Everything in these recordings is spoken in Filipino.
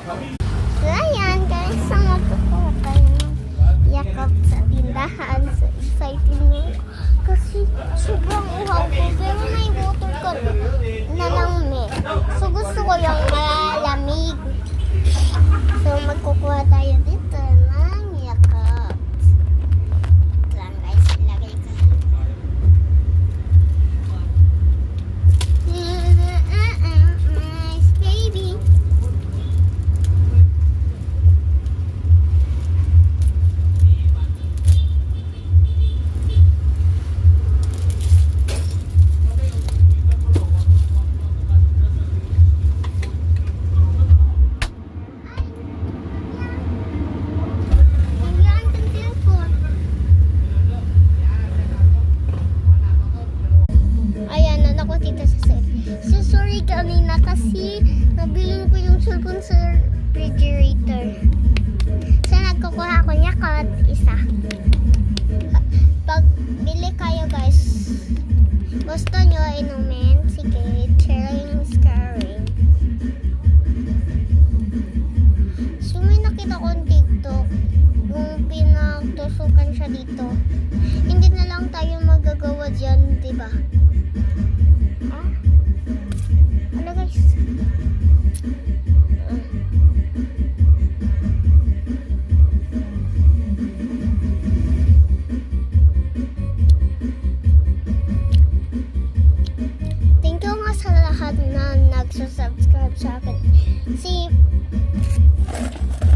So, ayan guys, sa magkukuha tayo ng yakap sa tindahan. So, excited mo. Kasi sobrang uhaw ko. Pero may water ka na lang So, gusto ko yung malamig. So, magkukuha tayo dito ng yakap. Ito lang guys, ilagay ko. Nice baby. So, sorry kanina kasi nabilin ko yung cellphone sa refrigerator. So, nagkukuha ko niya kahit isa. Pag bili kayo guys, gusto nyo inumin, sige, sharing is caring. So, may nakita kong TikTok yung pinagtusukan siya dito. Hindi na lang tayo magagawa dyan, diba? Ano guys? Thank you nga sa lahat na nagsusubscribe sa akin. Si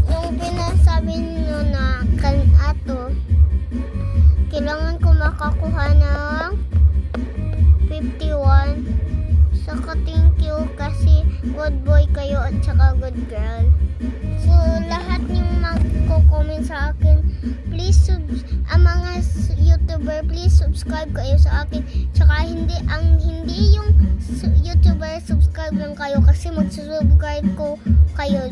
yung pinasabi nyo na ato, kailangan ko makakuha ng 51. Saka thank you kasi good boy kayo at saka good girl. So lahat yung magko-comment sa akin, please mga YouTuber, please subscribe kayo sa akin. Saka hindi yung YouTuber subscribe lang kayo kasi magsusubscribe ko kayo.